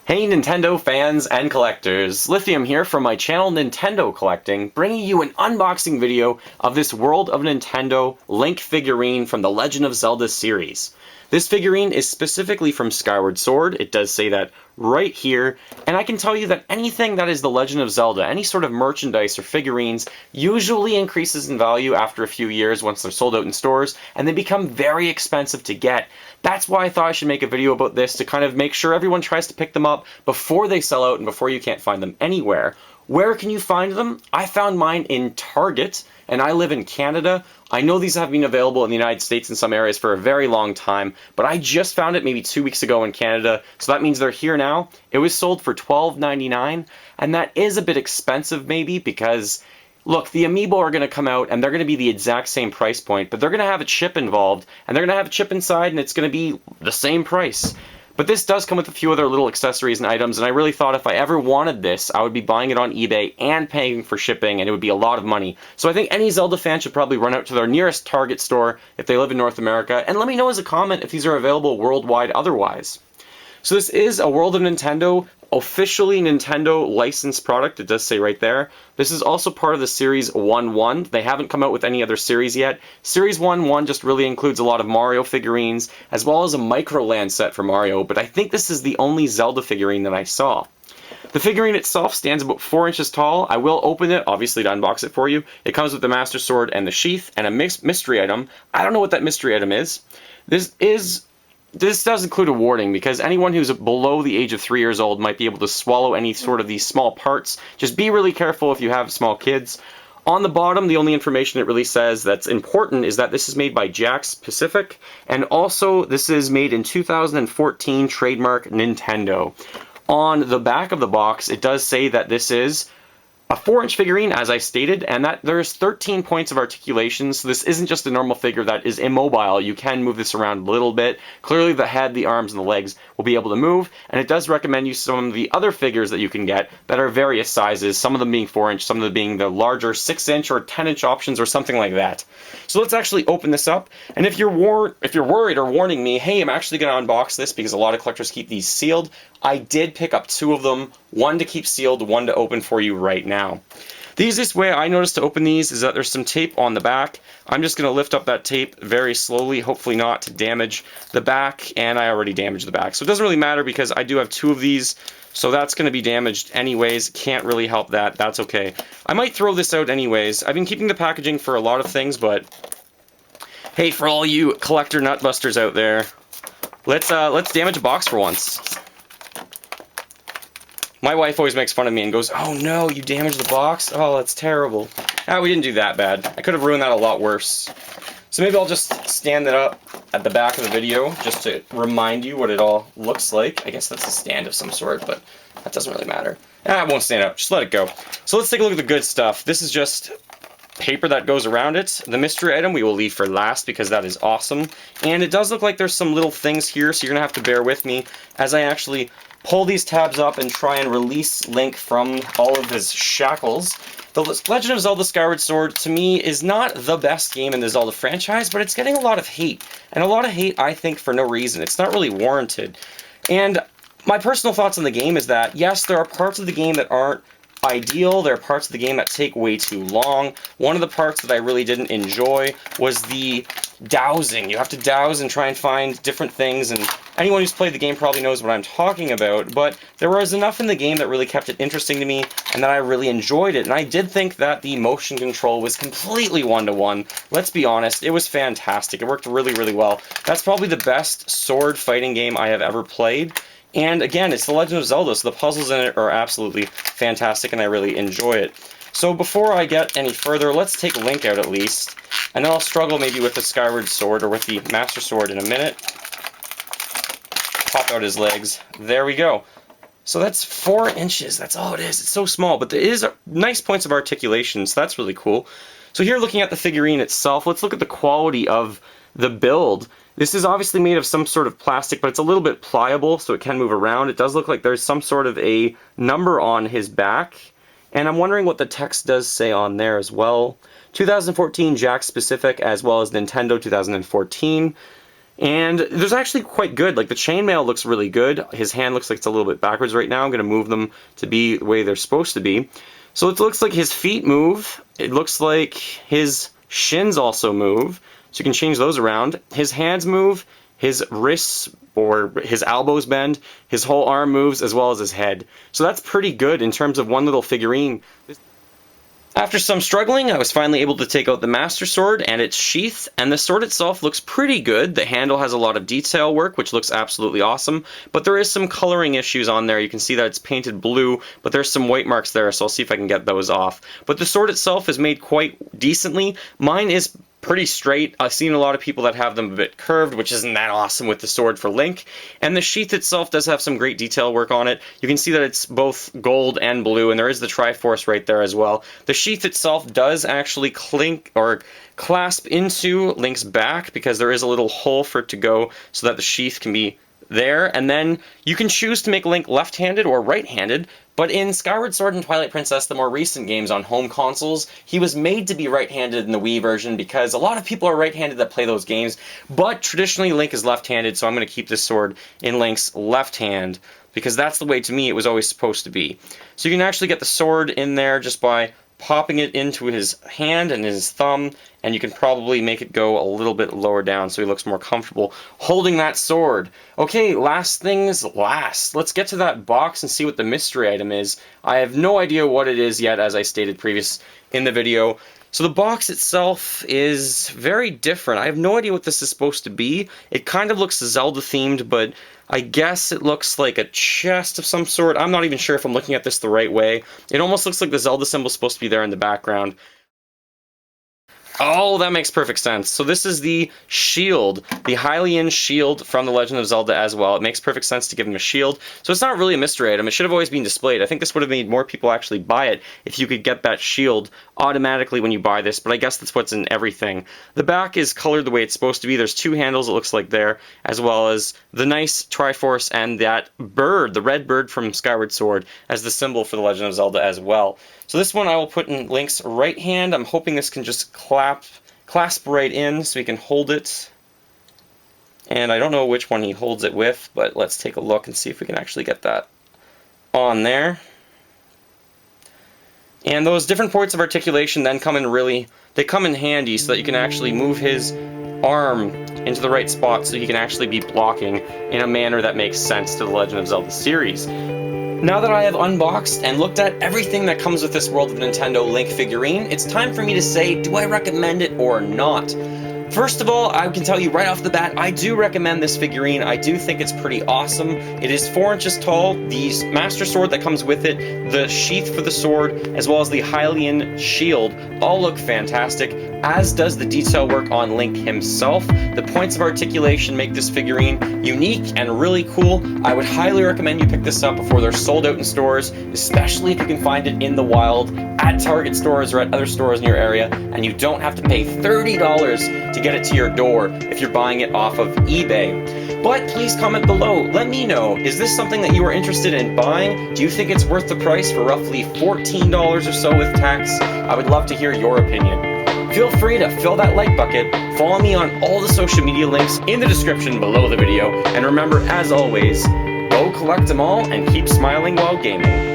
Hey Nintendo fans and collectors, Lithium here from my channel Nintendo Collecting, bringing you an unboxing video of this World of Nintendo Link figurine from the Legend of Zelda series. This figurine is specifically from Skyward Sword, it does say that right here, and I can tell you that anything that is the Legend of Zelda, any sort of merchandise or figurines, usually increases in value after a few years once they're sold out in stores, and they become very expensive to get. That's why I thought I should make a video about this, to kind of make sure everyone tries to pick them up before they sell out and before you can't find them anywhere. Where can you find them? I found mine in Target, and I live in Canada. I know these have been available in the United States in some areas for a very long time, but I just found it maybe 2 weeks ago in Canada, so that means they're here now. It was sold for $12.99, and that is a bit expensive maybe because, look, the Amiibo are going to come out and they're going to be the exact same price point, but they're going to have a chip involved, and they're going to have a chip inside, and it's going to be the same price. But this does come with a few other little accessories and items, and I really thought if I ever wanted this, I would be buying it on eBay and paying for shipping, and it would be a lot of money. So I think any Zelda fan should probably run out to their nearest Target store if they live in North America, and let me know as a comment if these are available worldwide otherwise. So this is a World of Nintendo, officially Nintendo licensed product, it does say right there. This is also part of the Series 1-1. They haven't come out with any other series yet. Series 1-1 just really includes a lot of Mario figurines, as well as a Microland set for Mario, but I think this is the only Zelda figurine that I saw. The figurine itself stands about 4 inches tall. I will open it, obviously, to unbox it for you. It comes with the Master Sword and the sheath, and a mystery item. I don't know what that mystery item is. This does include a warning, because anyone who's below the age of 3 years old might be able to swallow any sort of these small parts. Just be really careful if you have small kids. On the bottom, the only information it really says that's important is that this is made by Jakks Pacific, and also this is made in 2014 trademark Nintendo. On the back of the box, it does say that this is a 4-inch figurine, as I stated, and that there's 13 points of articulation, so this isn't just a normal figure that is immobile. You can move this around a little bit. Clearly the head, the arms, and the legs will be able to move, and it does recommend you some of the other figures that you can get that are various sizes, some of them being 4-inch, some of them being the larger 6-inch or 10-inch options or something like that. So let's actually open this up, and if you're worried or warning me, hey, I'm actually going to unbox this because a lot of collectors keep these sealed, I did pick up 2 of them, one to keep sealed, one to open for you right now. The easiest way I noticed to open these is that there's some tape on the back. I'm just going to lift up that tape very slowly, hopefully not to damage the back, and I already damaged the back. So it doesn't really matter because I do have 2 of these, so that's going to be damaged anyways. Can't really help that. That's okay. I might throw this out anyways. I've been keeping the packaging for a lot of things, but hey, for all you collector nutbusters out there, let's damage a box for once. My wife always makes fun of me and goes, "Oh no, you damaged the box? Oh, that's terrible." Ah, we didn't do that bad. I could have ruined that a lot worse. So maybe I'll just stand it up at the back of the video just to remind you what it all looks like. I guess that's a stand of some sort, but that doesn't really matter. Ah, it won't stand up. Just let it go. So let's take a look at the good stuff. This is just paper that goes around it. The mystery item we will leave for last because that is awesome. And it does look like there's some little things here, so you're going to have to bear with me as I actually pull these tabs up and try and release Link from all of his shackles. The Legend of Zelda Skyward Sword, to me, is not the best game in the Zelda franchise, but it's getting a lot of hate. And a lot of hate, I think, for no reason. It's not really warranted. And my personal thoughts on the game is that, yes, there are parts of the game that aren't ideal. There are parts of the game that take way too long. One of the parts that I really didn't enjoy was the dowsing. You have to douse and try and find different things, and anyone who's played the game probably knows what I'm talking about, but there was enough in the game that really kept it interesting to me, and that I really enjoyed it, and I did think that the motion control was completely one-to-one. Let's be honest, it was fantastic. It worked really, really well. That's probably the best sword fighting game I have ever played. And again, it's The Legend of Zelda, so the puzzles in it are absolutely fantastic, and I really enjoy it. So before I get any further, let's take Link out at least, and then I'll struggle maybe with the Skyward Sword or with the Master Sword in a minute. Pop out his legs. There we go. So that's 4 inches. That's all it is. It's so small, but there is nice points of articulation, so that's really cool. So here, looking at the figurine itself, let's look at the quality of the build. This is obviously made of some sort of plastic, but it's a little bit pliable, so it can move around. It does look like there's some sort of a number on his back, and I'm wondering what the text does say on there as well. 2014 Jakks Pacific, as well as Nintendo 2014. And there's actually quite good. Like the chainmail looks really good. His hand looks like it's a little bit backwards right now. I'm going to move them to be the way they're supposed to be. So it looks like his feet move. It looks like his shins also move. So you can change those around. His hands move. His wrists or his elbows bend. His whole arm moves as well as his head. So that's pretty good in terms of one little figurine. After some struggling, I was finally able to take out the Master Sword and its sheath, and the sword itself looks pretty good. The handle has a lot of detail work, which looks absolutely awesome, but there is some coloring issues on there. You can see that it's painted blue, but there's some white marks there, so I'll see if I can get those off. But the sword itself is made quite decently. Mine is pretty straight. I've seen a lot of people that have them a bit curved, which isn't that awesome with the sword for Link. And the sheath itself does have some great detail work on it. You can see that it's both gold and blue, and there is the Triforce right there as well. The sheath itself does actually clink or clasp into Link's back because there is a little hole for it to go so that the sheath can be there. And then you can choose to make Link left-handed or right-handed. But in Skyward Sword and Twilight Princess, the more recent games on home consoles, he was made to be right-handed in the Wii version because a lot of people are right-handed that play those games, but traditionally Link is left-handed, so I'm going to keep this sword in Link's left hand because that's the way, to me, it was always supposed to be. So you can actually get the sword in there just by popping it into his hand and his thumb, and you can probably make it go a little bit lower down so he looks more comfortable holding that sword. Okay, last things last. Let's get to that box and see what the mystery item is. I have no idea what it is yet, as I stated previous in the video. So the box itself is very different. I have no idea what this is supposed to be. It kind of looks Zelda themed, but I guess it looks like a chest of some sort. I'm not even sure if I'm looking at this the right way. It almost looks like the Zelda symbol is supposed to be there in the background. Oh, that makes perfect sense. So this is the shield, the Hylian shield from The Legend of Zelda as well. It makes perfect sense to give him a shield. So it's not really a mystery item. It should have always been displayed. I think this would have made more people actually buy it if you could get that shield automatically when you buy this, but I guess that's what's in everything. The back is colored the way it's supposed to be. There's two handles, it looks like there, as well as the nice Triforce and that bird, the red bird from Skyward Sword, as the symbol for The Legend of Zelda as well. So this one I will put in Link's right hand. I'm hoping this can just clasp right in so he can hold it. And I don't know which one he holds it with, but let's take a look and see if we can actually get that on there. And those different points of articulation then come in handy so that you can actually move his arm into the right spot so he can actually be blocking in a manner that makes sense to the Legend of Zelda series. Now that I have unboxed and looked at everything that comes with this World of Nintendo Link figurine, it's time for me to say, do I recommend it or not? First of all, I can tell you right off the bat, I do recommend this figurine. I do think it's pretty awesome. It is 4 inches tall. The Master Sword that comes with it, the sheath for the sword, as well as the Hylian shield, all look fantastic, as does the detail work on Link himself. The points of articulation make this figurine unique and really cool. I would highly recommend you pick this up before they're sold out in stores, especially if you can find it in the wild, at Target stores or at other stores in your area, and you don't have to pay $30 to get it to your door if you're buying it off of eBay. But please comment below. Let me know, is this something that you are interested in buying? Do you think it's worth the price for roughly $14 or so with tax? I would love to hear your opinion. Feel free to fill that like bucket, follow me on all the social media links in the description below the video, and remember, as always, go collect them all and keep smiling while gaming.